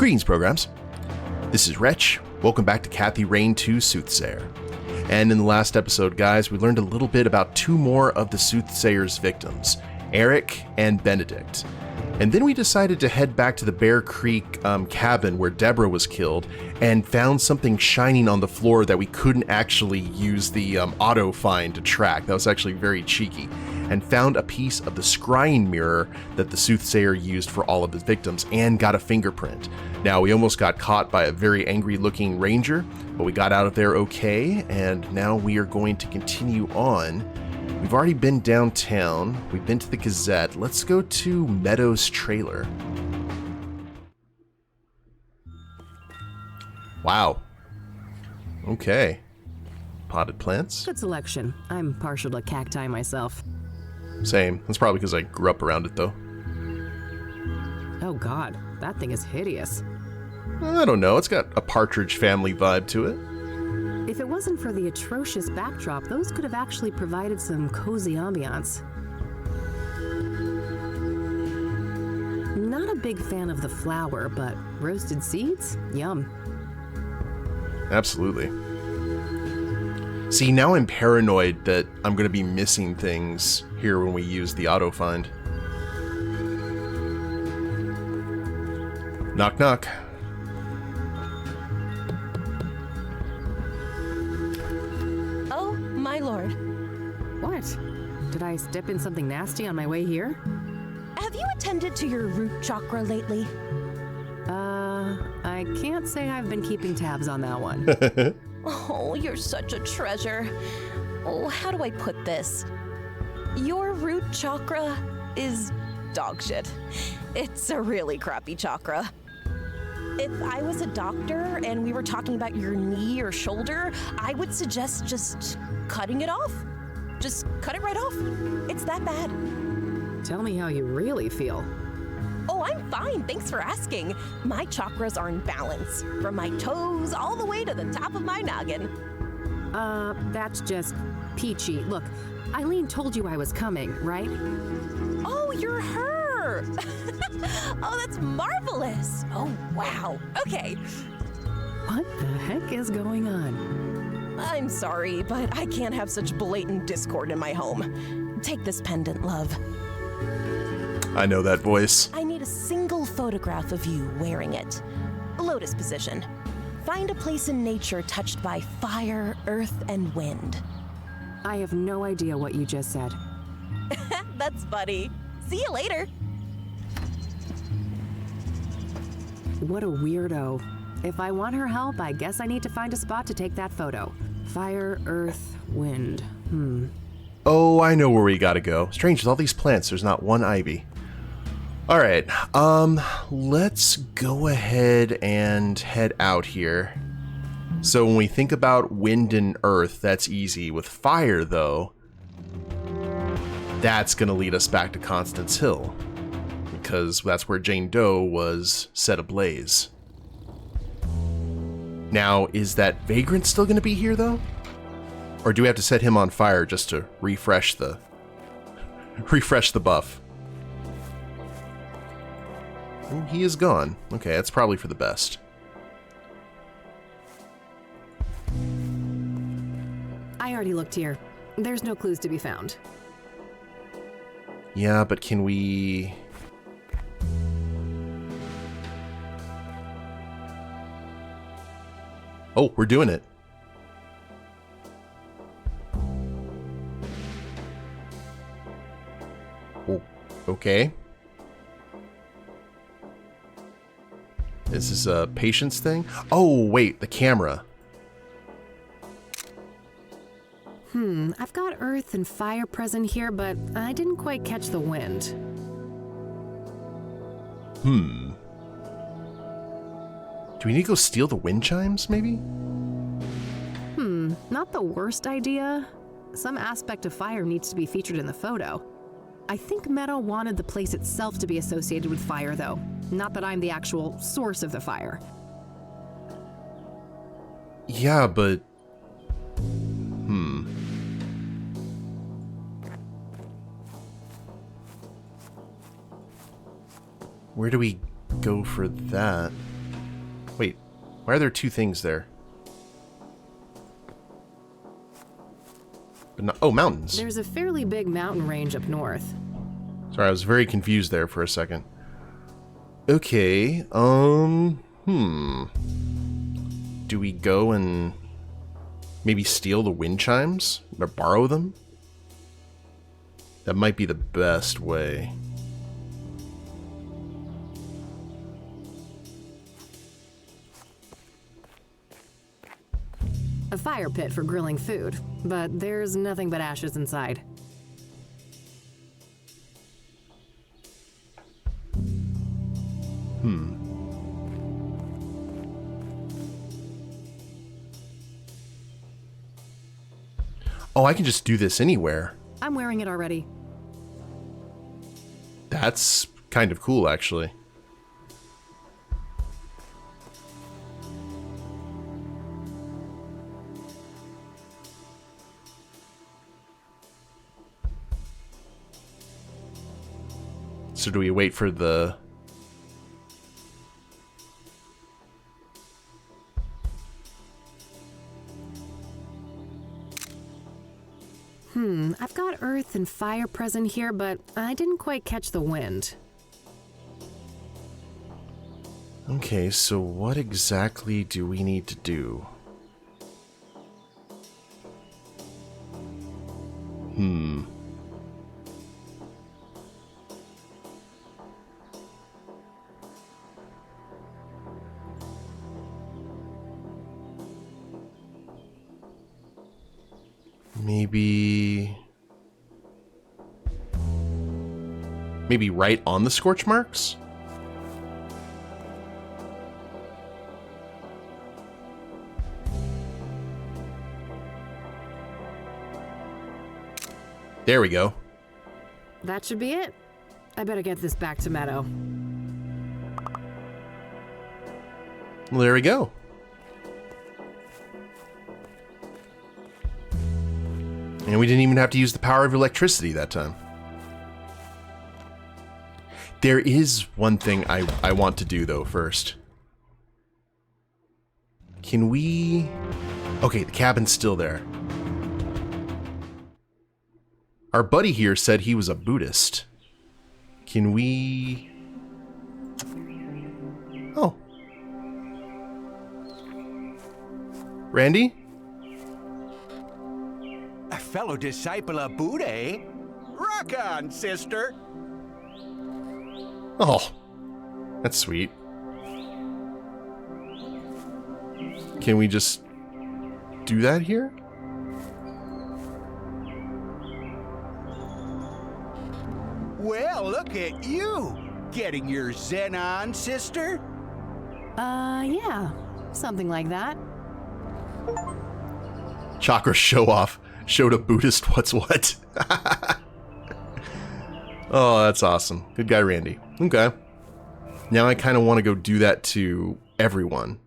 Greetings, programs. This is Wretch. Welcome back to Kathy Rain 2 Soothsayer. And in the last episode, guys, we learned a little bit about two more of the Soothsayer's victims, Eric and Benedict. And then we decided to head back to the Bear Creek cabin where Deborah was killed and found something shining on the floor that we couldn't actually use the auto find to track. That was actually very cheeky. And found a piece of the scrying mirror that the Soothsayer used for all of his victims and got a fingerprint. Now, we almost got caught by a very angry looking ranger, but we got out of there okay, and now we are going to continue on. We've already been downtown, we've been to the Gazette. Let's go to Meadow's trailer. Wow. Okay. Potted plants? Good selection. I'm partial to cacti myself. Same. That's probably because I grew up around it, though. Oh god, that thing is hideous. I don't know. It's got a Partridge Family vibe to it. If it wasn't for the atrocious backdrop, those could have actually provided some cozy ambiance. Not a big fan of the flower, but roasted seeds? Yum. Absolutely. See, now I'm paranoid that I'm going to be missing things here when we use the auto find. Knock, knock. Oh, my lord. What? Did I step in something nasty on my way here? Have you attended to your root chakra lately? I can't say I've been keeping tabs on that one. Oh, you're such a treasure. Oh, how do I put this? Your root chakra is dog shit. It's a really crappy chakra. If I was a doctor and we were talking about your knee or shoulder, I would suggest just cutting it off. Just cut it right off. It's that bad. Tell me how you really feel. Oh, I'm fine. Thanks for asking. My chakras are in balance, from my toes all the way to the top of my noggin. That's just peachy. Look, Eileen told you I was coming, right? Oh, you're her. Oh, that's marvelous. Oh, wow. Okay. What the heck is going on? I'm sorry, but I can't have such blatant discord in my home. Take this pendant, love. I know that voice. I need a single photograph of you wearing it. Lotus position. Find a place in nature touched by fire, earth, and wind. I have no idea what you just said. That's funny. See you later. What a weirdo. If I want her help, I guess I need to find a spot to take that photo. Fire, earth, wind. Oh, I know where we gotta go. Strange, with all these plants, there's not one ivy. Alright, let's go ahead and head out here. So when we think about wind and earth, that's easy. With fire, though, that's gonna lead us back to Constance Hill, because that's where Jane Doe was set ablaze. Now, is that vagrant still gonna be here, though? Or do we have to set him on fire just to refresh the buff? Oh, he is gone. Okay, that's probably for the best. I already looked here. There's no clues to be found. Yeah, but can we... Oh, we're doing it. Oh, okay. Is this a patience thing? Oh, wait, the camera. I've got earth and fire present here, but I didn't quite catch the wind. Do we need to go steal the wind chimes, maybe? Not the worst idea. Some aspect of fire needs to be featured in the photo. I think Meadow wanted the place itself to be associated with fire, though. Not that I'm the actual source of the fire. Yeah, but... Where do we go for that? Why are there two things there? But no, oh, mountains. There's a fairly big mountain range up north. Sorry, I was very confused there for a second. Okay, do we go and maybe steal the wind chimes? Or borrow them? That might be the best way. A fire pit for grilling food, but there's nothing but ashes inside. Oh, I can just do this anywhere. I'm wearing it already. That's kind of cool, actually. So do we wait for the... I've got earth and fire present here, but I didn't quite catch the wind. Okay, so what exactly do we need to do? Maybe right on the scorch marks? There we go. That should be it. I better get this back to Meadow. Well, there we go. And we didn't even have to use the power of electricity that time. There is one thing I want to do, though, first. Can we... Okay, the cabin's still there. Our buddy here said he was a Buddhist. Can we... Oh. Randy? A fellow disciple of Buddha, eh? Rock on, sister! Oh, that's sweet. Can we just do that here? Well, look at you! Getting your zen on, sister? Yeah. Something like that. Chakra show off. Showed a Buddhist what's what. Oh, that's awesome. Good guy, Randy. Okay. Now I kind of want to go do that to everyone.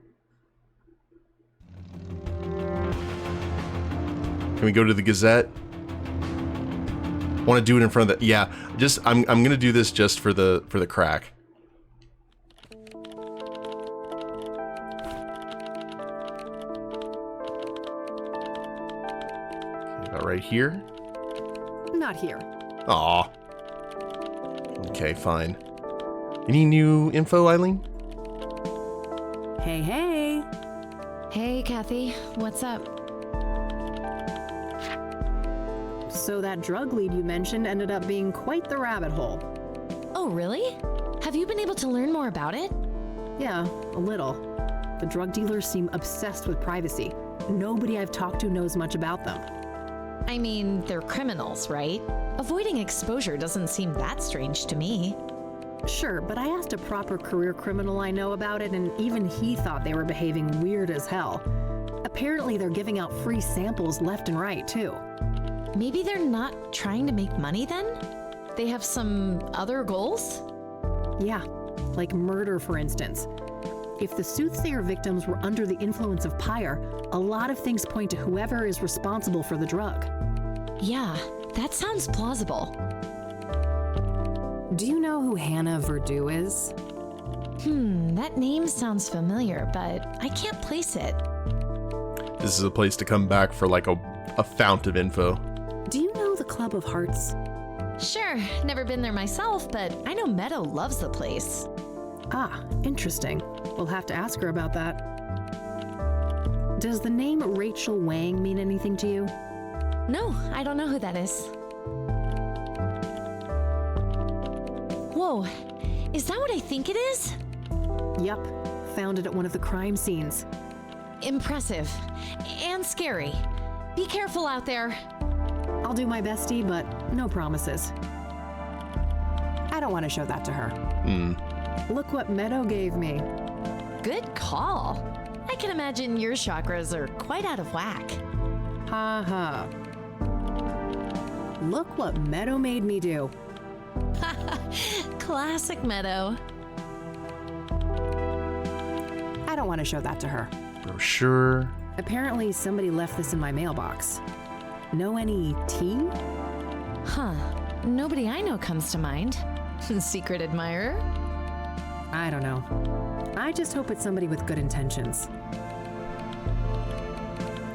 Can we go to the Gazette? Want to do it in front of the... Yeah, just I'm going to do this just for the crack. Okay, about right here. Not here. Aw. Okay, fine. Any new info, Eileen? Hey, hey. Hey, Kathy, what's up? So that drug lead you mentioned ended up being quite the rabbit hole. Oh, really? Have you been able to learn more about it? Yeah, a little. The drug dealers seem obsessed with privacy. Nobody I've talked to knows much about them. I mean, they're criminals, right? Avoiding exposure doesn't seem that strange to me. Sure, but I asked a proper career criminal I know about it, and even he thought they were behaving weird as hell. Apparently they're giving out free samples left and right, too. Maybe they're not trying to make money then? They have some other goals? Yeah, like murder, for instance. If the Soothsayer victims were under the influence of Pyre, a lot of things point to whoever is responsible for the drug. Yeah, that sounds plausible. Do you know who Hannah Verdew is? That name sounds familiar, but I can't place it. This is a place to come back for like a fount of info. Do you know the Club of Hearts? Sure, never been there myself, but I know Meadow loves the place. Ah, interesting. We'll have to ask her about that. Does the name Rachel Wang mean anything to you? No, I don't know who that is. Whoa, is that what I think it is? Yup, found it at one of the crime scenes. Impressive. And scary. Be careful out there. I'll do my bestie, but no promises. I don't want to show that to her. Look what Meadow gave me. Good call. I can imagine your chakras are quite out of whack. Ha ha. Look what Meadow made me do. Classic Meadow. I don't want to show that to her. Brochure. Apparently somebody left this in my mailbox. Know any tea? Huh. Nobody I know comes to mind. Secret admirer? I don't know. I just hope it's somebody with good intentions.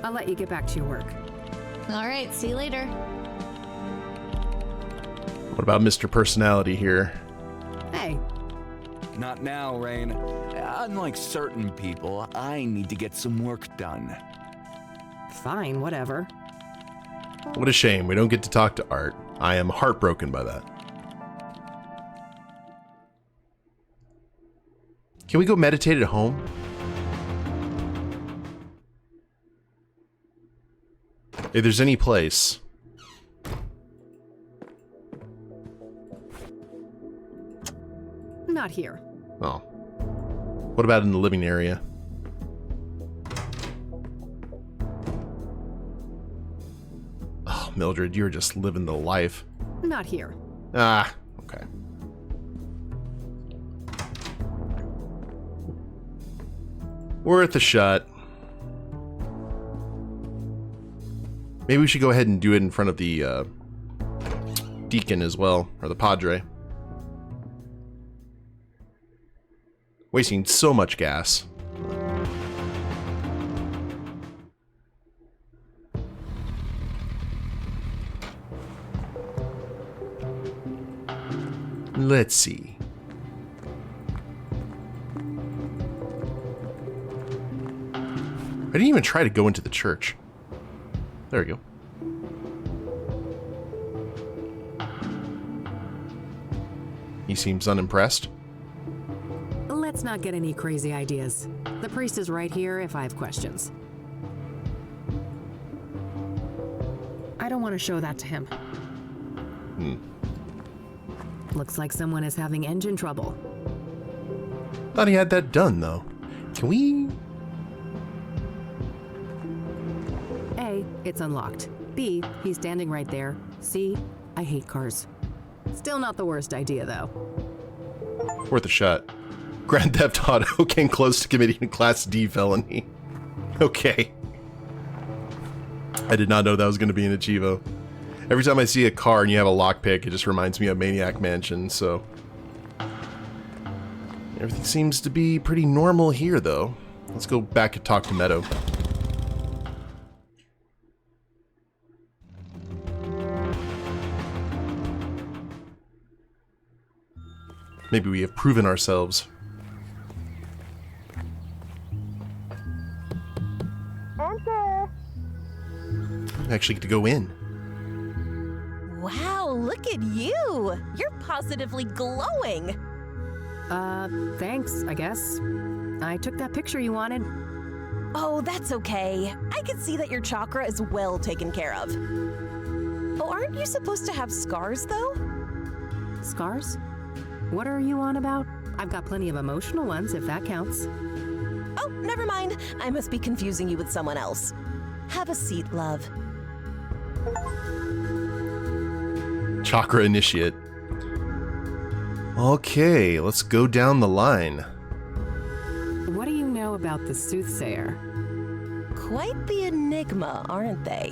I'll let you get back to your work. All right, see you later. What about Mr. Personality here? Hey, Not now, Rain. Unlike certain people, I need to get some work done. fine, whatever. What a shame we don't get to talk to Art. I am heartbroken by that. Can we go meditate at home? If there's any place. Not here. Oh. What about in the living area? Oh, Mildred, you're just living the life. Not here. Ah, okay. Worth a shot. Maybe we should go ahead and do it in front of the deacon as well, or the padre. Wasting so much gas. Let's see. I didn't even try to go into the church. There we go. He seems unimpressed. Let's not get any crazy ideas. The priest is right here if I have questions. I don't want to show that to him. Looks like someone is having engine trouble. Thought he had that done, though. Can we... A, it's unlocked. B, he's standing right there. C, I hate cars. Still not the worst idea, though. Worth a shot. Grand Theft Auto came close to committing a Class D felony. Okay. I did not know that was going to be an Achievo. Every time I see a car and you have a lockpick, it just reminds me of Maniac Mansion, so... Everything seems to be pretty normal here, though. Let's go back and talk to Meadow. Maybe we have proven ourselves. Enter. I actually get to go in. Wow, look at you. You're positively glowing. Thanks, I guess. I took that picture you wanted. Oh, that's okay. I can see that your chakra is well taken care of. Oh, aren't you supposed to have scars, though? Scars? What are you on about? I've got plenty of emotional ones, if that counts. Oh, never mind. I must be confusing you with someone else. Have a seat, love. Chakra Initiate. Okay, let's go down the line. What do you know about the Soothsayer? Quite the enigma, aren't they?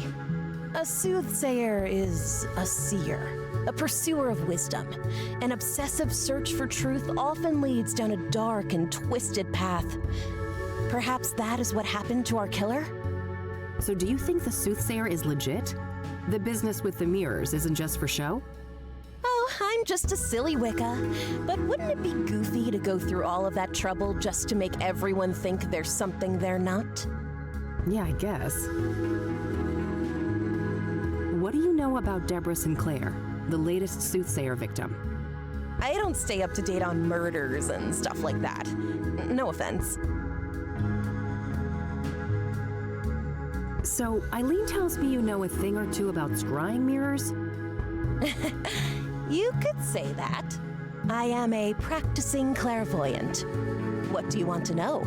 A soothsayer is a seer. a pursuer of wisdom. An obsessive search for truth often leads down a dark and twisted path. Perhaps that is what happened to our killer? So do you think the Soothsayer is legit? The business with the mirrors isn't just for show? Oh, I'm just a silly Wicca. But wouldn't it be goofy to go through all of that trouble just to make everyone think there's something they're not? Yeah, I guess. What do you know about Deborah Sinclair, the latest Soothsayer victim? I don't stay up to date on murders and stuff like that. No offense. So, Eileen tells me you know a thing or two about scrying mirrors? You could say that. I am a practicing clairvoyant. What do you want to know?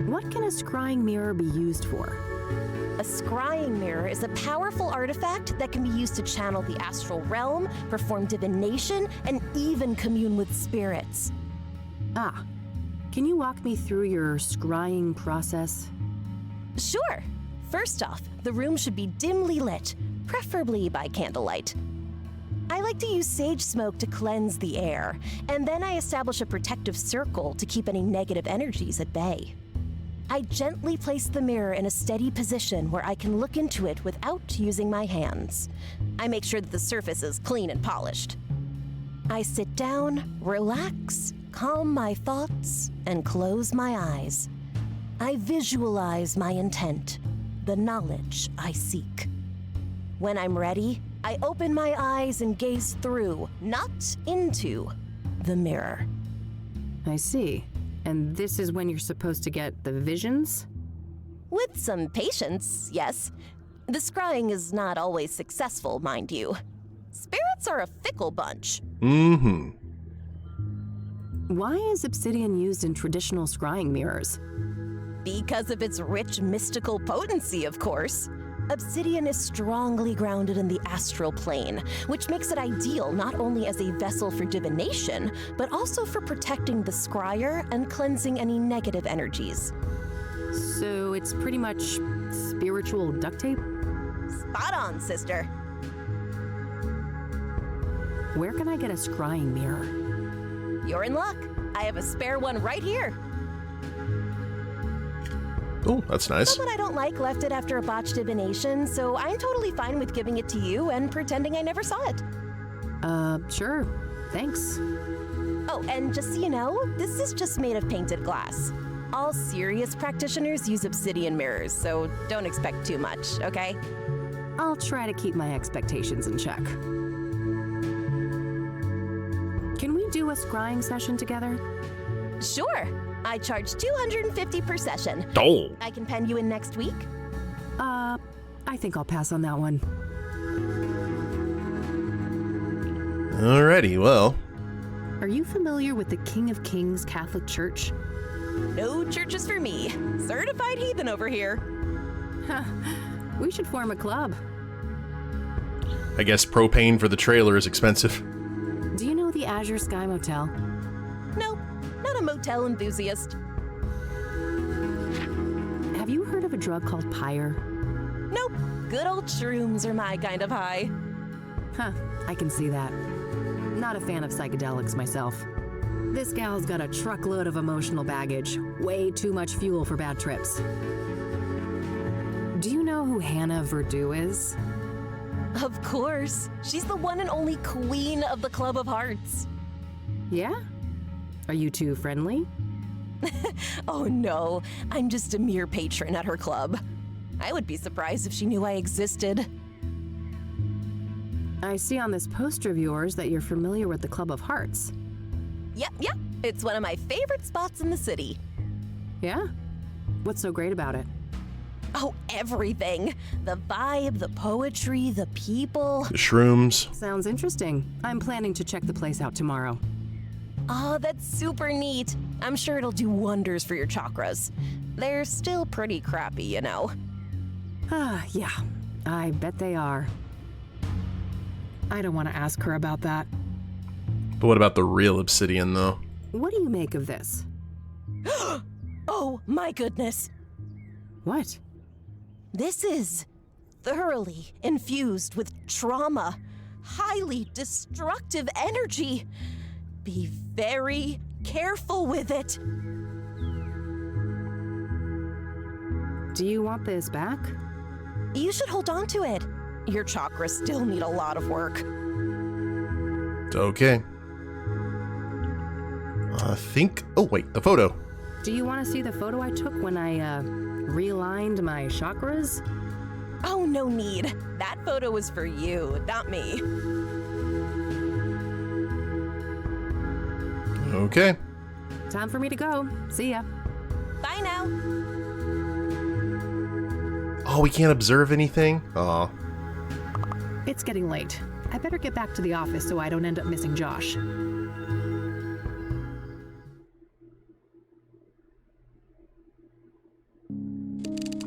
What can a scrying mirror be used for? A scrying mirror is a powerful artifact that can be used to channel the astral realm, perform divination, and even commune with spirits. Ah, can you walk me through your scrying process? Sure. First off, the room should be dimly lit, preferably by candlelight. I like to use sage smoke to cleanse the air, and then I establish a protective circle to keep any negative energies at bay. I gently place the mirror in a steady position where I can look into it without using my hands. I make sure that the surface is clean and polished. I sit down, relax, calm my thoughts, and close my eyes. I visualize my intent, the knowledge I seek. When I'm ready, I open my eyes and gaze through, not into, the mirror. I see. And this is when you're supposed to get the visions? With some patience, yes. The scrying is not always successful, mind you. Spirits are a fickle bunch. Mm-hmm. Why is obsidian used in traditional scrying mirrors? Because of its rich mystical potency, of course. Obsidian is strongly grounded in the astral plane, which makes it ideal not only as a vessel for divination, but also for protecting the scryer and cleansing any negative energies. So it's pretty much spiritual duct tape? Spot on, sister. Where can I get a scrying mirror? You're in luck. I have a spare one right here. Oh, that's nice. Someone I don't like left it after a botched divination, so I'm totally fine with giving it to you and pretending I never saw it. Sure. Thanks. Oh, and just so you know, this is just made of painted glass. All serious practitioners use obsidian mirrors, so don't expect too much, okay? I'll try to keep my expectations in check. Can we do a scrying session together? Sure. I charge $250 per session. Oh. I can pen you in next week. I think I'll pass on that one. Alrighty, well. Are you familiar with the King of Kings Catholic Church? No churches for me. Certified heathen over here. We should form a club. I guess propane for the trailer is expensive. Do you know the Azure Sky Motel? Nope, not a motel enthusiast. Have you heard of a drug called Pyre? Nope, good old shrooms are my kind of high. Huh, I can see that. Not a fan of psychedelics myself. This gal's got a truckload of emotional baggage. Way too much fuel for bad trips. Do you know who Hannah Verdew is? Of course. She's the one and only queen of the Club of Hearts. Yeah? Are you two friendly? Oh no, I'm just a mere patron at her club. I would be surprised if she knew I existed. I see on this poster of yours that you're familiar with the Club of Hearts. Yep, it's one of my favorite spots in the city. Yeah? What's so great about it? Oh, everything. The vibe, the poetry, the people. The shrooms. Sounds interesting. I'm planning to check the place out tomorrow. Oh, that's super neat. I'm sure it'll do wonders for your chakras. They're still pretty crappy, you know. Yeah, I bet they are. I don't want to ask her about that. But what about the real obsidian, though? What do you make of this? Oh, my goodness. What? This is thoroughly infused with trauma, highly destructive energy. Be very careful with it. Do you want this back? You should hold on to it. Your chakras still need a lot of work. Okay. Oh wait, the photo. Do you want to see the photo I took when I, realigned my chakras? Oh, no need. That photo was for you, not me. Okay. Time for me to go. See ya. Bye now. Oh, we can't observe anything? Aw. It's getting late. I better get back to the office so I don't end up missing Josh.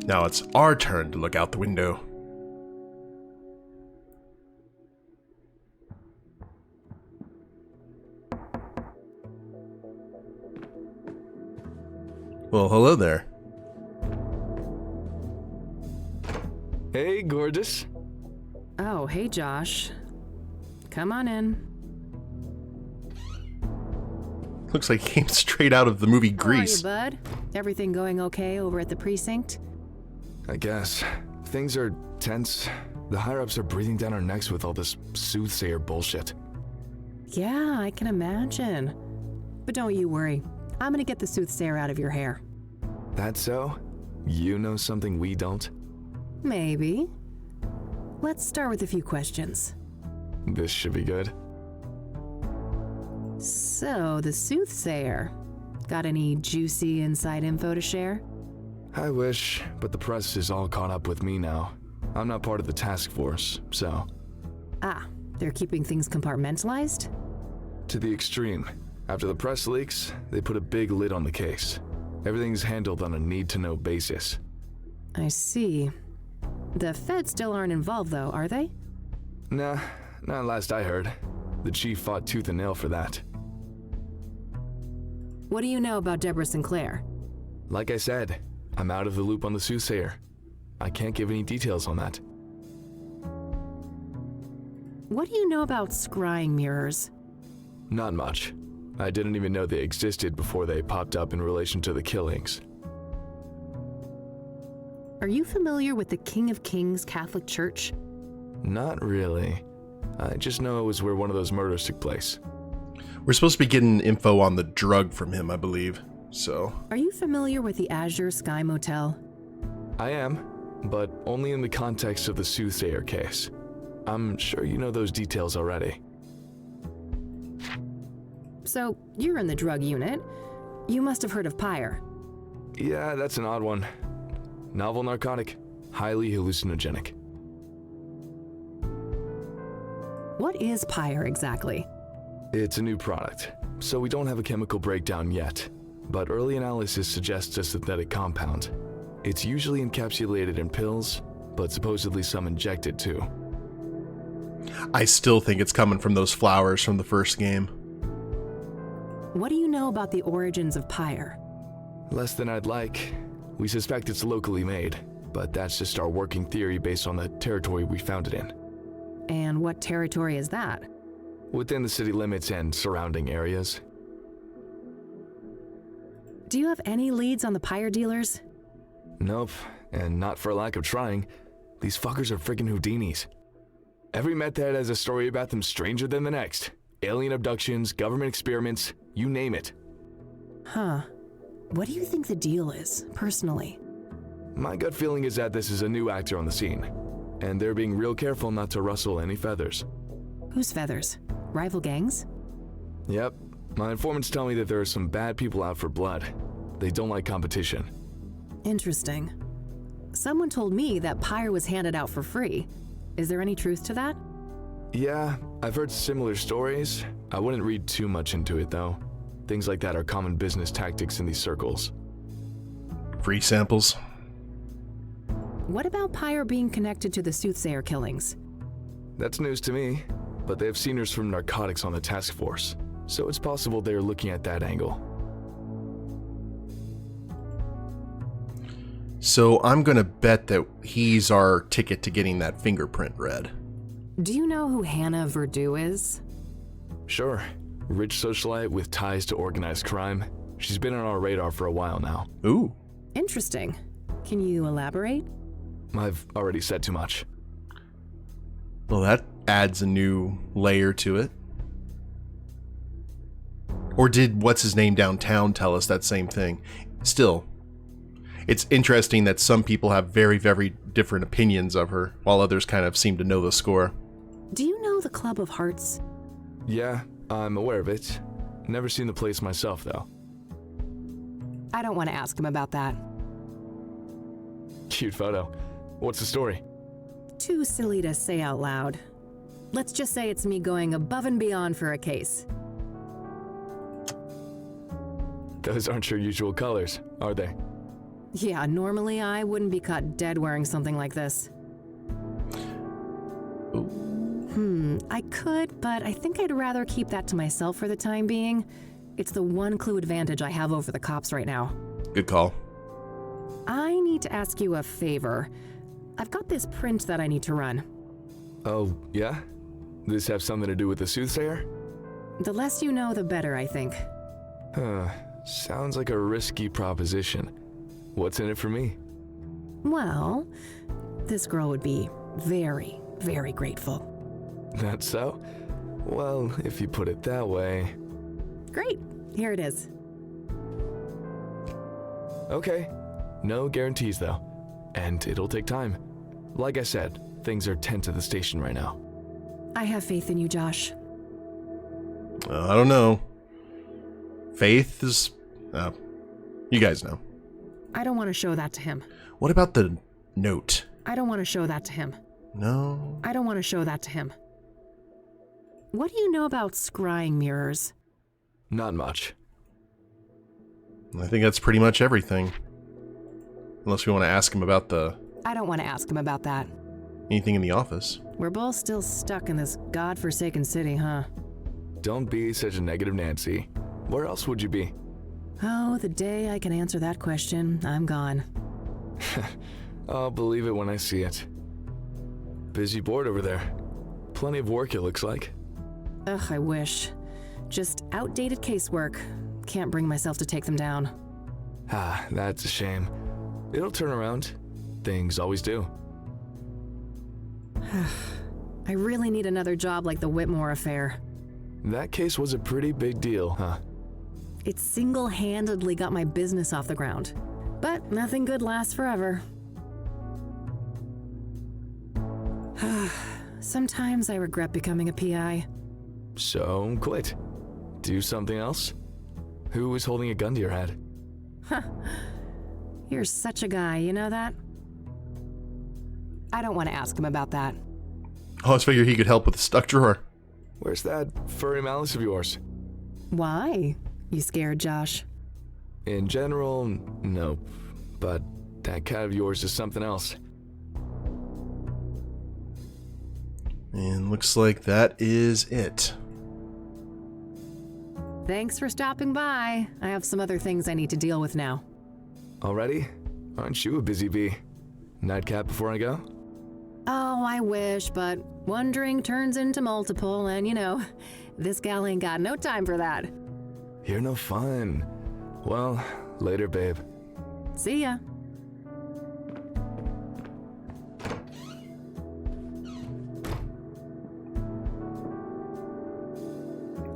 Now it's our turn to look out the window. Well, hello there. Hey, gorgeous. Oh, hey Josh. Come on in. Looks like he came straight out of the movie Grease. How are you, bud? Everything going okay over at the precinct? I guess. Things are tense. The higher-ups are breathing down our necks with all this Soothsayer bullshit. Yeah, I can imagine. But don't you worry. I'm gonna get the Soothsayer out of your hair. That so? You know something we don't? Maybe. Let's start with a few questions. This should be good. So, the Soothsayer. Got any juicy inside info to share? I wish, but the press is all caught up with me now. I'm not part of the task force, so... Ah, they're keeping things compartmentalized? To the extreme. After the press leaks, they put a big lid on the case. Everything's handled on a need-to-know basis. I see. The feds still aren't involved though, are they? Nah, not last I heard. The chief fought tooth and nail for that. What do you know about Deborah Sinclair? Like I said, I'm out of the loop on the Soothsayer. I can't give any details on that. What do you know about scrying mirrors? Not much. I didn't even know they existed before they popped up in relation to the killings. Are you familiar with the King of Kings Catholic Church? Not really. I just know it was where one of those murders took place. We're supposed to be getting info on the drug from him, I believe. So. Are you familiar with the Azure Sky Motel? I am, but only in the context of the Soothsayer case. I'm sure you know those details already. So, you're in the drug unit. You must have heard of Pyre. Yeah, that's an odd one. Novel narcotic, highly hallucinogenic. What is Pyre exactly? It's a new product, so we don't have a chemical breakdown yet, but early analysis suggests a synthetic compound. It's usually encapsulated in pills, but supposedly some injected too. I still think it's coming from those flowers from the first game. What do you know about the origins of Pyre? Less than I'd like. We suspect it's locally made, but that's just our working theory based on the territory we found it in. And what territory is that? Within the city limits and surrounding areas. Do you have any leads on the Pyre dealers? Nope, and not for lack of trying. These fuckers are freaking Houdinis. Every meth head has a story about them stranger than the next. Alien abductions, government experiments, you name it. Huh. What do you think the deal is, personally? My gut feeling is that this is a new actor on the scene, and they're being real careful not to rustle any feathers. Whose feathers? Rival gangs? Yep. My informants tell me that there are some bad people out for blood. They don't like competition. Interesting. Someone told me that Pyre was handed out for free. Is there any truth to that? Yeah, I've heard similar stories. I wouldn't read too much into it, though. Things like that are common business tactics in these circles. Free samples. What about Pyre being connected to the Soothsayer killings? That's news to me, but they have seniors from narcotics on the task force, so it's possible they're looking at that angle. So I'm gonna bet that he's our ticket to getting that fingerprint read. Do you know who Hannah Verdew is? Sure. Rich socialite with ties to organized crime. She's been on our radar for a while now. Ooh. Interesting. Can you elaborate? I've already said too much. Well, that adds a new layer to it. Or did what's-his-name downtown tell us that same thing? Still, it's interesting that some people have very, very different opinions of her, while others kind of seem to know the score. Do you know the Club of Hearts? Yeah, I'm aware of it. Never seen the place myself, though. I don't want to ask him about that. Cute photo. What's the story? Too silly to say out loud. Let's just say it's me going above and beyond for a case. Those aren't your usual colors, are they? Yeah, normally I wouldn't be caught dead wearing something like this. I could, but I think I'd rather keep that to myself for the time being. It's the one clue advantage I have over the cops right now. Good call. I need to ask you a favor. I've got this print that I need to run. Oh, yeah? This have something to do with the Soothsayer? The less you know, the better, I think. Sounds like a risky proposition. What's in it for me? Well, this girl would be very, very grateful. That's so? Well, if you put it that way... Great, here it is. Okay. No guarantees, though. And it'll take time. Like I said, things are tense at the station right now. I have faith in you, Josh. I don't know. Faith is... you guys know. I don't want to show that to him. What about the note? I don't want to show that to him. No. I don't want to show that to him. What do you know about scrying mirrors? Not much. I think that's pretty much everything. Unless we want to ask him about the... I don't want to ask him about that. anything in the office. We're both still stuck in this godforsaken city, huh? Don't be such a negative Nancy. Where else would you be? Oh, the day I can answer that question, I'm gone. I'll believe it when I see it. Busy board over there. Plenty of work, it looks like. Ugh, I wish. Just outdated casework. Can't bring myself to take them down. Ah, that's a shame. It'll turn around. Things always do. I really need another job like the Whitmore affair. That case was a pretty big deal, huh? It single-handedly got my business off the ground. But nothing good lasts forever. Sometimes I regret becoming a PI. So, quit. Do something else? Who was holding a gun to your head? You're such a guy, you know that? I don't want to ask him about that. I always figured he could help with the stuck drawer. Where's that furry malice of yours? Why? You scared, Josh? In general, no. But that cat of yours is something else. And looks like that is it. Thanks for stopping by. I have some other things I need to deal with now. Already? Aren't you a busy bee? Nightcap before I go? Oh, I wish, but one drink turns into multiple, and you know, this gal ain't got no time for that. You're no fun. Well, later, babe. See ya.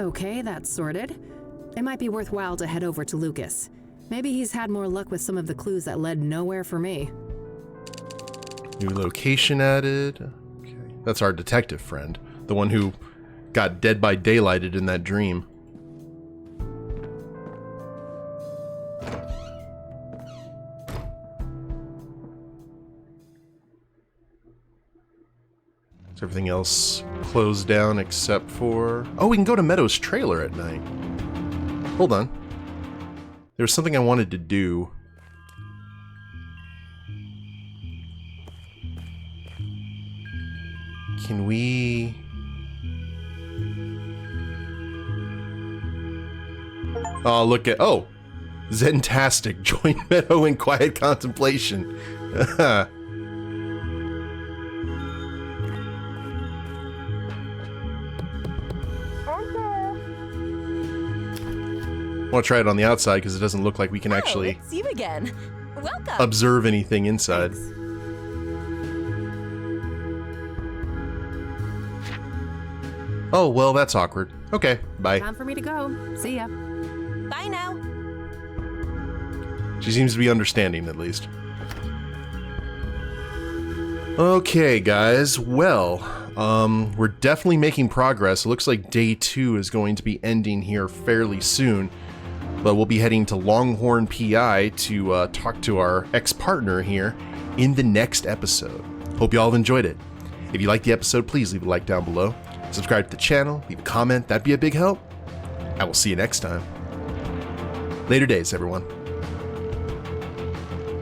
Okay, that's sorted. It might be worthwhile to head over to Lucas. Maybe he's had more luck with some of the clues that led nowhere for me. New location added. Okay. That's our detective friend. The one who got dead by daylighted in that dream. Is everything else closed down except for... Oh, we can go to Meadow's trailer at night. Hold on. There was something I wanted to do. Can we... Oh, look at... Oh! Zentastic. Join Meadow in quiet contemplation. I want to try it on the outside because it doesn't look like we can actually it's you again. Welcome. observe anything inside. Oh, well, that's awkward. Okay, bye. Time for me to go. See ya. Bye now. She seems to be understanding, at least. Okay, guys. Well, we're definitely making progress. It looks like day 2 is going to be ending here fairly soon. But we'll be heading to Longhorn PI to talk to our ex-partner here in the next episode. Hope you all have enjoyed it. If you liked the episode, please leave a like down below. Subscribe to the channel, leave a comment. That'd be a big help. I will see you next time. Later days, everyone.